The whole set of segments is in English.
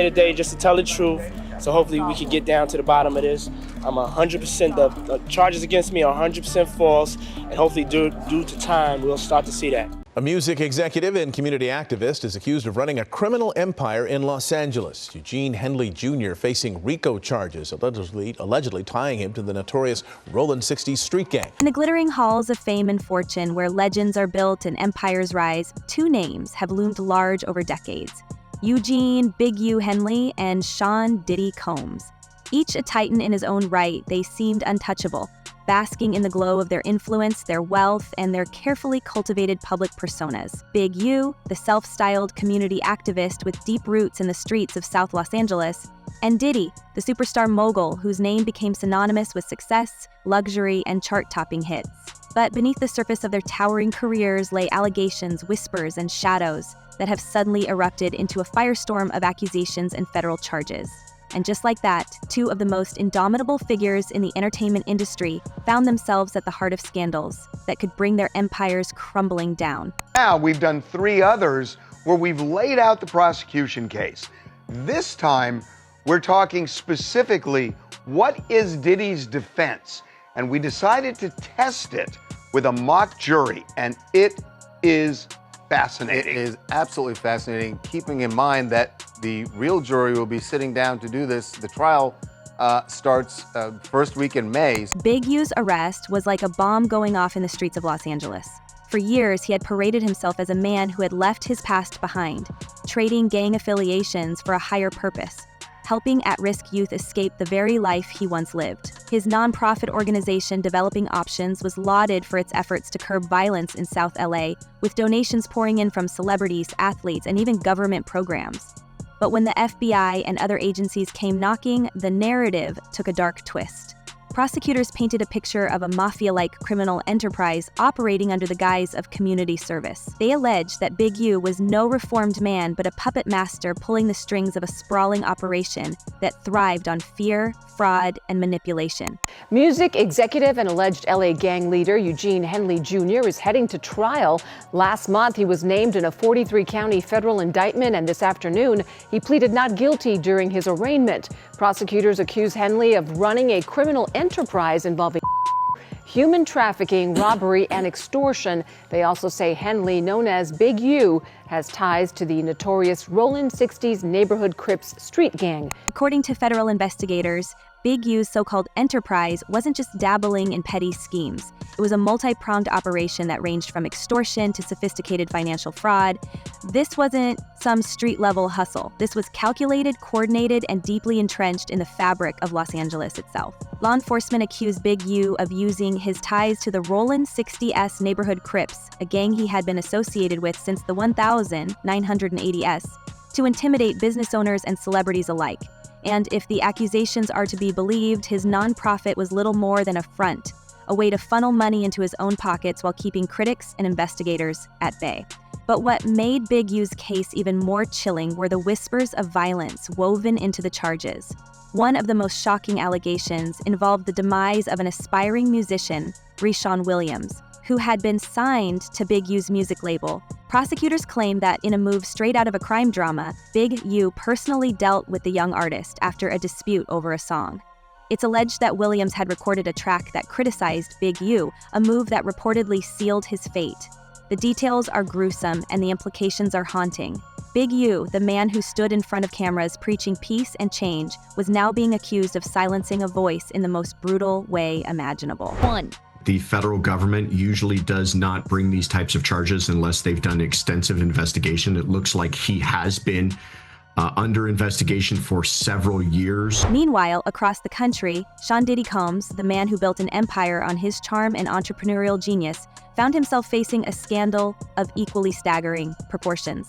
here today just to tell the truth. So hopefully we can get down to the bottom of this. I'm 100%, the charges against me are 100% false, and hopefully due to time, we'll start to see that. A music executive and community activist is accused of running a criminal empire in Los Angeles. Eugene Henley Jr. facing RICO charges, allegedly tying him to the notorious Rollin' 60s street gang. In the glittering halls of fame and fortune, where legends are built and empires rise, two names have loomed large over decades: Eugene "Big U" Henley and Sean "Diddy" Combs. Each a titan in his own right, they seemed untouchable, basking in the glow of their influence, their wealth, and their carefully cultivated public personas. Big U, the self-styled community activist with deep roots in the streets of South Los Angeles, and Diddy, the superstar mogul whose name became synonymous with success, luxury, and chart-topping hits. But beneath the surface of their towering careers lay allegations, whispers, and shadows that have suddenly erupted into a firestorm of accusations and federal charges. And just like that, two of the most indomitable figures in the entertainment industry found themselves at the heart of scandals that could bring their empires crumbling down. Now we've done 3 others where we've laid out the prosecution case. This time, we're talking specifically, what is Diddy's defense? And we decided to test it with a mock jury, and it is fascinating. It is absolutely fascinating, keeping in mind that the real jury will be sitting down to do this. The trial starts first week in May. Big U's arrest was like a bomb going off in the streets of Los Angeles. For years, he had paraded himself as a man who had left his past behind, trading gang affiliations for a higher purpose, helping at-risk youth escape the very life he once lived. His nonprofit organization, Developing Options, was lauded for its efforts to curb violence in South LA, with donations pouring in from celebrities, athletes, and even government programs. But when the FBI and other agencies came knocking, the narrative took a dark twist. Prosecutors painted a picture of a mafia-like criminal enterprise operating under the guise of community service. They alleged that Big U was no reformed man but a puppet master pulling the strings of a sprawling operation that thrived on fear, fraud, and manipulation. Music executive and alleged LA gang leader Eugene Henley Jr. is heading to trial. Last month, he was named in a 43-county federal indictment, and this afternoon, he pleaded not guilty during his arraignment. Prosecutors accuse Henley of running a criminal enterprise involving human trafficking, robbery, and extortion. They also say Henley, known as Big U, has ties to the notorious Rollin' 60s neighborhood Crips street gang. According to federal investigators, Big U's so-called enterprise wasn't just dabbling in petty schemes. It was a multi-pronged operation that ranged from extortion to sophisticated financial fraud. This wasn't some street-level hustle. This was calculated, coordinated, and deeply entrenched in the fabric of Los Angeles itself. Law enforcement accused Big U of using his ties to the Rollin' 60s neighborhood Crips, a gang he had been associated with since the 1980s, to intimidate business owners and celebrities alike. And if the accusations are to be believed, his nonprofit was little more than a front, a way to funnel money into his own pockets while keeping critics and investigators at bay. But what made Big U's case even more chilling were the whispers of violence woven into the charges. One of the most shocking allegations involved the demise of an aspiring musician, Sean Williams, who had been signed to Big U's music label. Prosecutors claim that in a move straight out of a crime drama, Big U personally dealt with the young artist after a dispute over a song. It's alleged that Williams had recorded a track that criticized Big U, a move that reportedly sealed his fate. The details are gruesome and the implications are haunting. Big U, the man who stood in front of cameras preaching peace and change, was now being accused of silencing a voice in the most brutal way imaginable. The federal government usually does not bring these types of charges unless they've done extensive investigation. It looks like he has been under investigation for several years. Meanwhile, across the country, Sean "Diddy" Combs, the man who built an empire on his charm and entrepreneurial genius, found himself facing a scandal of equally staggering proportions.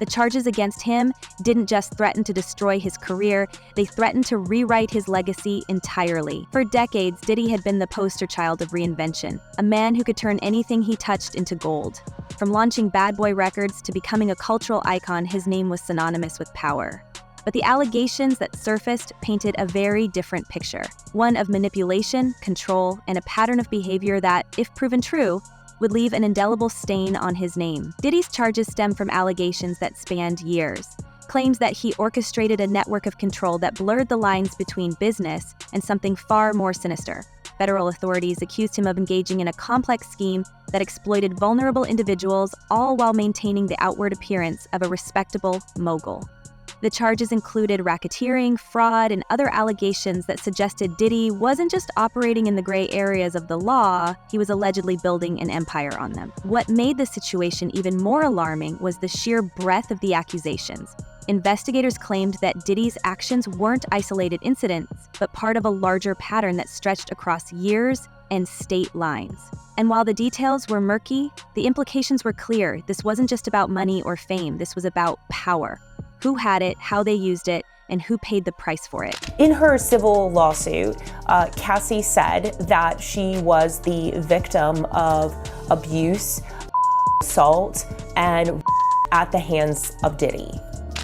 The charges against him didn't just threaten to destroy his career, they threatened to rewrite his legacy entirely. For decades, Diddy had been the poster child of reinvention, a man who could turn anything he touched into gold. From launching Bad Boy Records to becoming a cultural icon, his name was synonymous with power. But the allegations that surfaced painted a very different picture, one of manipulation, control, and a pattern of behavior that, if proven true, would leave an indelible stain on his name. Diddy's charges stem from allegations that spanned years. claimed that he orchestrated a network of control that blurred the lines between business and something far more sinister. Federal authorities accused him of engaging in a complex scheme that exploited vulnerable individuals, all while maintaining the outward appearance of a respectable mogul. The charges included racketeering, fraud, and other allegations that suggested Diddy wasn't just operating in the gray areas of the law, he was allegedly building an empire on them. What made the situation even more alarming was the sheer breadth of the accusations. Investigators claimed that Diddy's actions weren't isolated incidents, but part of a larger pattern that stretched across years and state lines. And while the details were murky, the implications were clear. This wasn't just about money or fame, this was about power. Who had it, how they used it, and who paid the price for it. In her civil lawsuit, Cassie said that she was the victim of abuse, assault, and at the hands of Diddy.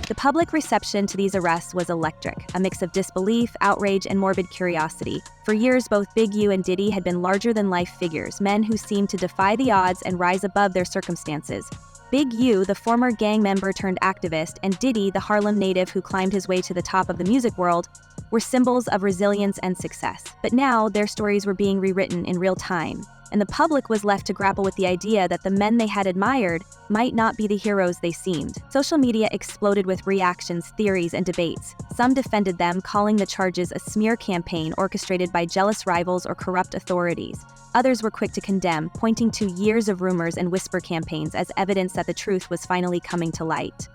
The public reception to these arrests was electric, a mix of disbelief, outrage, and morbid curiosity. For years, both Big U and Diddy had been larger-than-life figures, men who seemed to defy the odds and rise above their circumstances. Big U, the former gang member turned activist, and Diddy, the Harlem native who climbed his way to the top of the music world, were symbols of resilience and success. But now, their stories were being rewritten in real time, and the public was left to grapple with the idea that the men they had admired might not be the heroes they seemed. Social media exploded with reactions, theories, and debates. Some defended them, calling the charges a smear campaign orchestrated by jealous rivals or corrupt authorities. Others were quick to condemn, pointing to years of rumors and whisper campaigns as evidence that the truth was finally coming to light.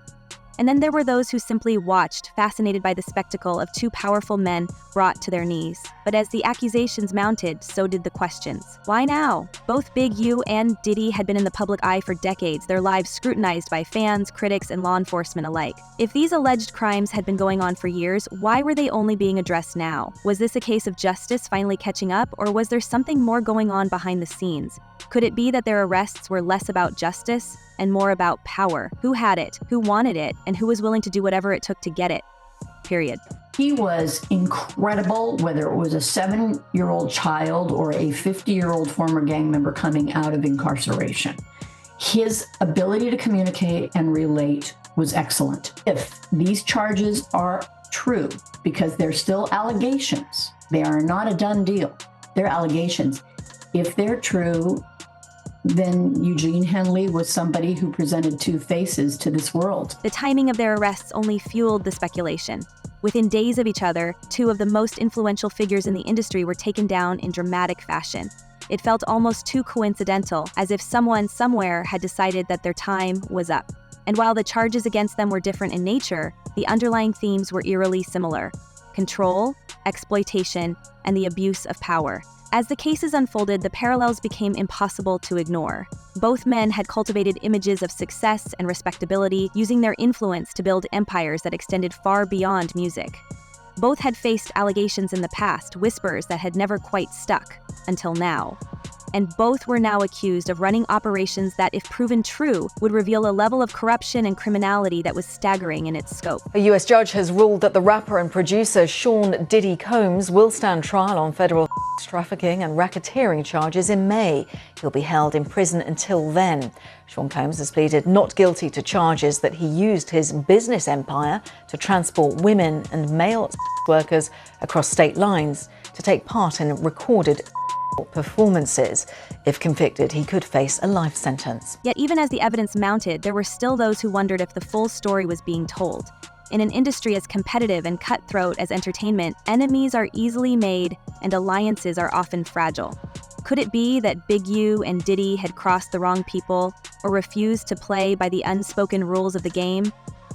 And then there were those who simply watched, fascinated by the spectacle of two powerful men brought to their knees. But as the accusations mounted, so did the questions. Why now? Both Big U and Diddy had been in the public eye for decades, their lives scrutinized by fans, critics, and law enforcement alike. If these alleged crimes had been going on for years, why were they only being addressed now? Was this a case of justice finally catching up, or was there something more going on behind the scenes? Could it be that their arrests were less about justice and more about power? Who had it, who wanted it, and who was willing to do whatever it took to get it? Period. He was incredible, whether it was a 7-year-old child or a 50-year-old former gang member coming out of incarceration. His ability to communicate and relate was excellent. If these charges are true, because they're still allegations, they are not a done deal, they're allegations. If they're true, then Eugene Henley was somebody who presented two faces to this world. The timing of their arrests only fueled the speculation. Within days of each other, two of the most influential figures in the industry were taken down in dramatic fashion. It felt almost too coincidental, as if someone somewhere had decided that their time was up. And while the charges against them were different in nature, the underlying themes were eerily similar: control, exploitation, and the abuse of power. As the cases unfolded, the parallels became impossible to ignore. Both men had cultivated images of success and respectability, using their influence to build empires that extended far beyond music. Both had faced allegations in the past, whispers that had never quite stuck, until now. And both were now accused of running operations that, if proven true, would reveal a level of corruption and criminality that was staggering in its scope. A US judge has ruled that the rapper and producer Sean "Diddy" Combs will stand trial on federal trafficking and racketeering charges in May. He'll be held in prison until then. Sean Combs has pleaded not guilty to charges that he used his business empire to transport women and male workers across state lines to take part in recorded performances. If convicted, he could face a life sentence. Yet even as the evidence mounted, there were still those who wondered if the full story was being told. In an industry as competitive and cutthroat as entertainment, enemies are easily made and alliances are often fragile. Could it be that Big U and Diddy had crossed the wrong people or refused to play by the unspoken rules of the game?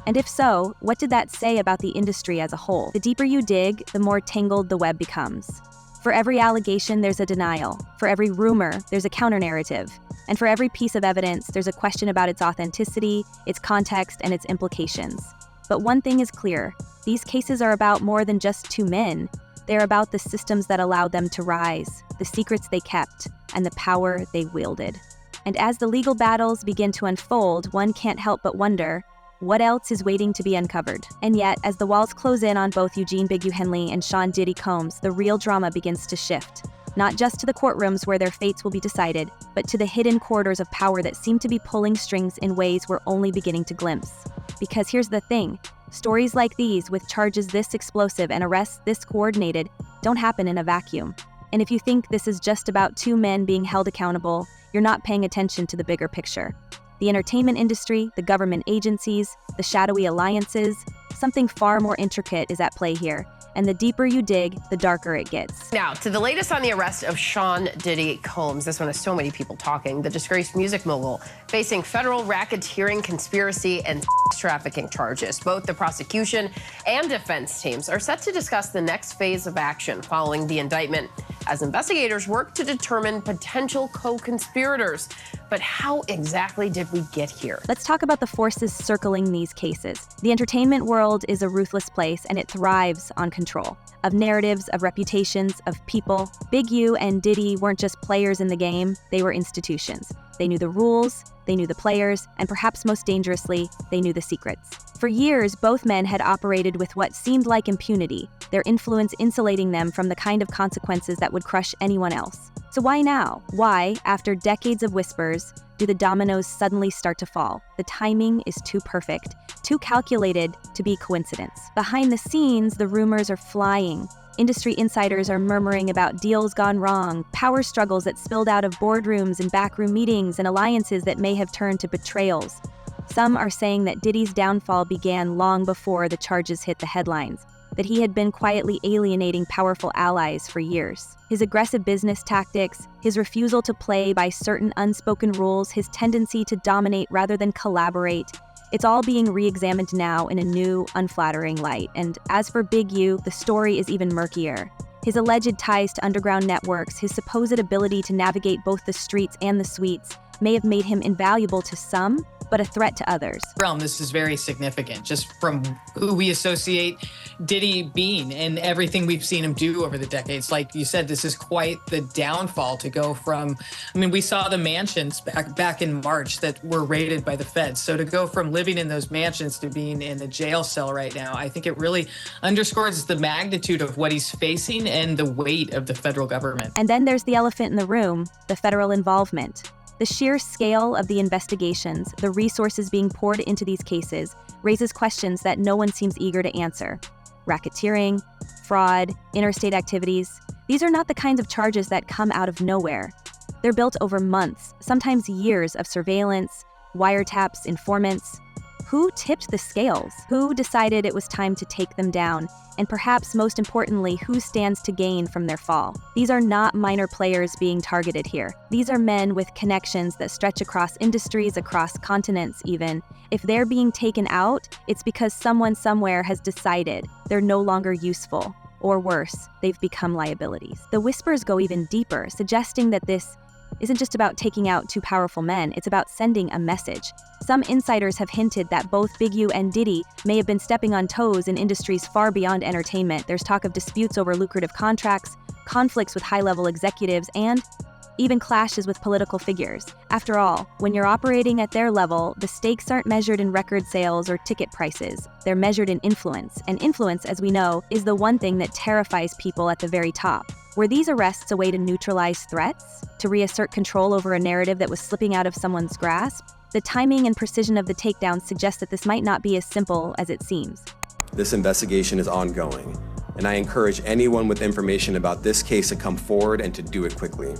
And if so, what did that say about the industry as a whole? The deeper you dig, the more tangled the web becomes. For every allegation, there's a denial. For every rumor, there's a counter-narrative. And for every piece of evidence, there's a question about its authenticity, its context, and its implications. But one thing is clear: these cases are about more than just two men. They're about the systems that allowed them to rise, the secrets they kept, and the power they wielded. And as the legal battles begin to unfold, one can't help but wonder, what else is waiting to be uncovered? And yet, as the walls close in on both Eugene "Big U" Henley and Sean "Diddy" Combs, the real drama begins to shift. Not just to the courtrooms where their fates will be decided, but to the hidden corridors of power that seem to be pulling strings in ways we're only beginning to glimpse. Because here's the thing, Stories like these, with charges this explosive and arrests this coordinated, don't happen in a vacuum. And if you think this is just about two men being held accountable, you're not paying attention to the bigger picture. The entertainment industry, the government agencies, the shadowy alliances, something far more intricate is at play here. And the deeper you dig, the darker it gets. Now, to the latest on the arrest of Sean Diddy Combs. This one has so many people talking. The disgraced music mogul facing federal racketeering, conspiracy, and trafficking charges. Both the prosecution and defense teams are set to discuss the next phase of action following the indictment as investigators work to determine potential co-conspirators. But how exactly did we get here? Let's talk about the forces circling these cases. The entertainment world is a ruthless place, and it thrives on control. Of narratives, of reputations, of people. Big U and Diddy weren't just players in the game, they were institutions. They knew the rules, they knew the players, and perhaps most dangerously, they knew the secrets. For years, both men had operated with what seemed like impunity, their influence insulating them from the kind of consequences that would crush anyone else. So why now? Why, after decades of whispers, do the dominoes suddenly start to fall? The timing is too perfect, too calculated to be coincidence. Behind the scenes, the rumors are flying. Industry insiders are murmuring about deals gone wrong, power struggles that spilled out of boardrooms and backroom meetings, and alliances that may have turned to betrayals. Some are saying that Diddy's downfall began long before the charges hit the headlines, that he had been quietly alienating powerful allies for years. His aggressive business tactics, his refusal to play by certain unspoken rules, his tendency to dominate rather than collaborate, it's all being re-examined now in a new, unflattering light. And as for Big U, the story is even murkier. His alleged ties to underground networks, his supposed ability to navigate both the streets and the suites, may have made him invaluable to some, but a threat to others. This is very significant, just from who we associate Diddy being and everything we've seen him do over the decades. Like you said, this is quite the downfall to go from, we saw the mansions back in March that were raided by the feds. So to go from living in those mansions to being in a jail cell right now, I think it really underscores the magnitude of what he's facing and the weight of the federal government. And then there's the elephant in the room, the federal involvement. The sheer scale of the investigations, the resources being poured into these cases, raises questions that no one seems eager to answer. Racketeering, fraud, interstate activities, these are not the kinds of charges that come out of nowhere. They're built over months, sometimes years of surveillance, wiretaps, informants. Who tipped the scales? Who decided it was time to take them down? And perhaps most importantly, who stands to gain from their fall? These are not minor players being targeted here. These are men with connections that stretch across industries, across continents even. If they're being taken out, it's because someone somewhere has decided they're no longer useful. Or worse, they've become liabilities. The whispers go even deeper, suggesting that this isn't just about taking out two powerful men, it's about sending a message. Some insiders have hinted that both Big U and Diddy may have been stepping on toes in industries far beyond entertainment. There's talk of disputes over lucrative contracts, conflicts with high-level executives, and even clashes with political figures. After all, when you're operating at their level, the stakes aren't measured in record sales or ticket prices. They're measured in influence, and influence, as we know, is the one thing that terrifies people at the very top. Were these arrests a way to neutralize threats? To reassert control over a narrative that was slipping out of someone's grasp? The timing and precision of the takedowns suggest that this might not be as simple as it seems. This investigation is ongoing, and I encourage anyone with information about this case to come forward and to do it quickly.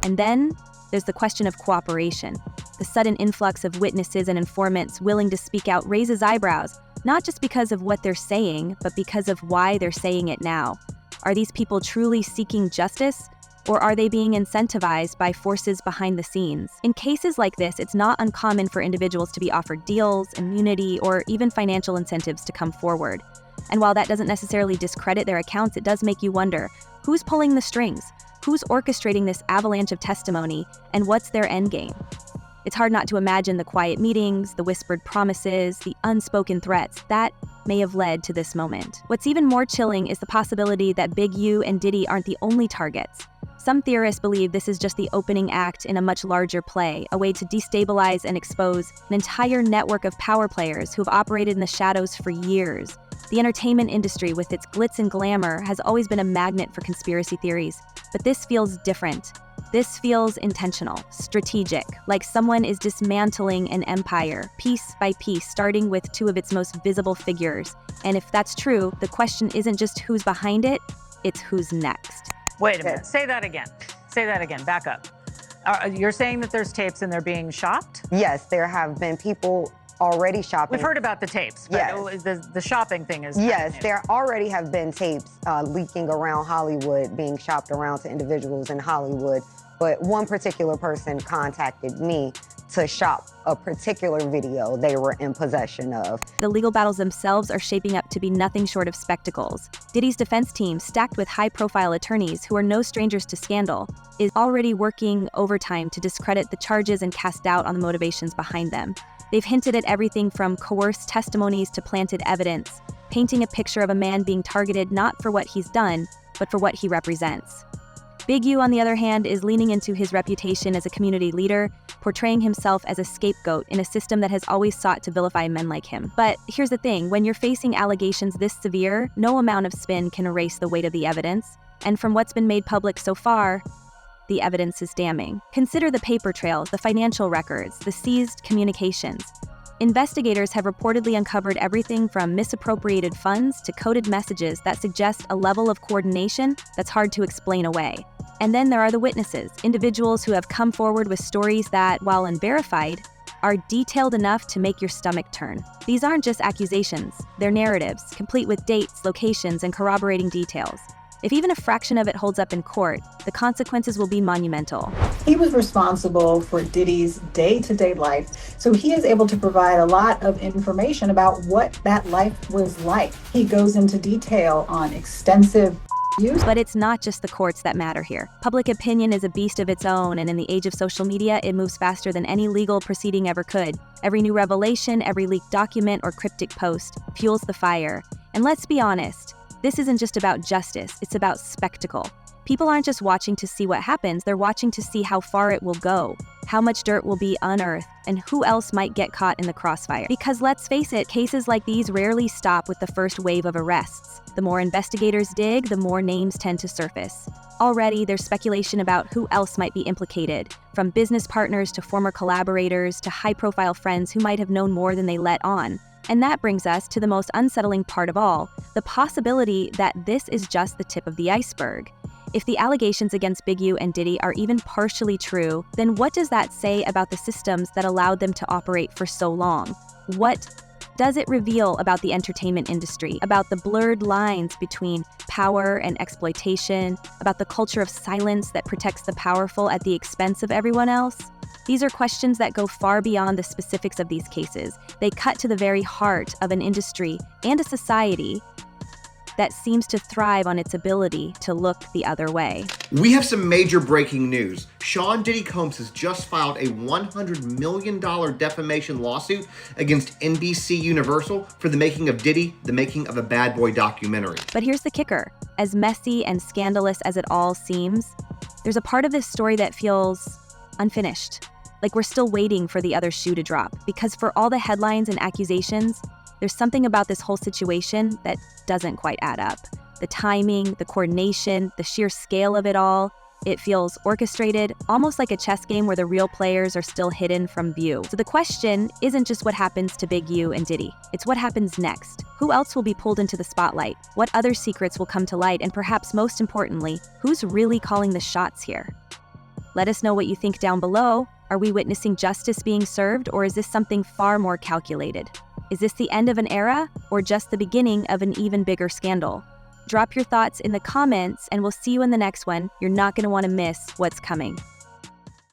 And then there's the question of cooperation. The sudden influx of witnesses and informants willing to speak out raises eyebrows, not just because of what they're saying, but because of why they're saying it now. Are these people truly seeking justice, or are they being incentivized by forces behind the scenes? In cases like this, it's not uncommon for individuals to be offered deals, immunity, or even financial incentives to come forward. And while that doesn't necessarily discredit their accounts, it does make you wonder, who's pulling the strings? Who's orchestrating this avalanche of testimony, and what's their endgame? It's hard not to imagine the quiet meetings, the whispered promises, the unspoken threats that may have led to this moment. What's even more chilling is the possibility that Big U and Diddy aren't the only targets. Some theorists believe this is just the opening act in a much larger play, a way to destabilize and expose an entire network of power players who have operated in the shadows for years. The entertainment industry, with its glitz and glamour, has always been a magnet for conspiracy theories, but this feels different. This feels intentional, strategic, like someone is dismantling an empire, piece by piece, starting with two of its most visible figures. And if that's true, the question isn't just who's behind it, it's who's next. Wait a minute, say that again. Say that again, back up. You're saying that there's tapes and they're being shopped? Yes, there have been people already shopping. We've heard about the tapes, but yes. The shopping thing is... Yes, there already have been tapes leaking around Hollywood, being shopped around to individuals in Hollywood, but one particular person contacted me to shop a particular video they were in possession of. The legal battles themselves are shaping up to be nothing short of spectacles. Diddy's defense team, stacked with high-profile attorneys who are no strangers to scandal, is already working overtime to discredit the charges and cast doubt on the motivations behind them. They've hinted at everything from coerced testimonies to planted evidence, painting a picture of a man being targeted not for what he's done, but for what he represents. Big U, on the other hand, is leaning into his reputation as a community leader, portraying himself as a scapegoat in a system that has always sought to vilify men like him. But here's the thing, when you're facing allegations this severe, no amount of spin can erase the weight of the evidence. And from what's been made public so far, the evidence is damning. Consider the paper trail, the financial records, the seized communications. Investigators have reportedly uncovered everything from misappropriated funds to coded messages that suggest a level of coordination that's hard to explain away. And then there are the witnesses, individuals who have come forward with stories that, while unverified, are detailed enough to make your stomach turn. These aren't just accusations, they're narratives, complete with dates, locations, and corroborating details. If even a fraction of it holds up in court, the consequences will be monumental. He was responsible for Diddy's day-to-day life, so he is able to provide a lot of information about what that life was like. He goes into detail on extensive use. But it's not just the courts that matter here. Public opinion is a beast of its own, and in the age of social media, it moves faster than any legal proceeding ever could. Every new revelation, every leaked document or cryptic post fuels the fire. And let's be honest, this isn't just about justice, it's about spectacle. People aren't just watching to see what happens, they're watching to see how far it will go, how much dirt will be unearthed, and who else might get caught in the crossfire. Because let's face it, cases like these rarely stop with the first wave of arrests. The more investigators dig, the more names tend to surface. Already, there's speculation about who else might be implicated, from business partners to former collaborators to high-profile friends who might have known more than they let on. And that brings us to the most unsettling part of all, the possibility that this is just the tip of the iceberg. If the allegations against Big U and Diddy are even partially true, then what does that say about the systems that allowed them to operate for so long? What does it reveal about the entertainment industry, about the blurred lines between power and exploitation, about the culture of silence that protects the powerful at the expense of everyone else? These are questions that go far beyond the specifics of these cases. They cut to the very heart of an industry and a society that seems to thrive on its ability to look the other way. We have some major breaking news. Sean Diddy Combs has just filed a $100 million defamation lawsuit against NBC Universal for the making of Diddy, the making of a Bad Boy documentary. But here's the kicker. As messy and scandalous as it all seems, there's a part of this story that feels unfinished. Like we're still waiting for the other shoe to drop, because for all the headlines and accusations, there's something about this whole situation that doesn't quite add up. The timing, the coordination, the sheer scale of it all, it feels orchestrated, almost like a chess game where the real players are still hidden from view. So the question isn't just what happens to Big U and Diddy, it's what happens next. Who else will be pulled into the spotlight? What other secrets will come to light? And perhaps most importantly, who's really calling the shots here? Let us know what you think down below. Are we witnessing justice being served, or is this something far more calculated? Is this the end of an era, or just the beginning of an even bigger scandal? Drop your thoughts in the comments, and we'll see you in the next one. You're not going to want to miss what's coming.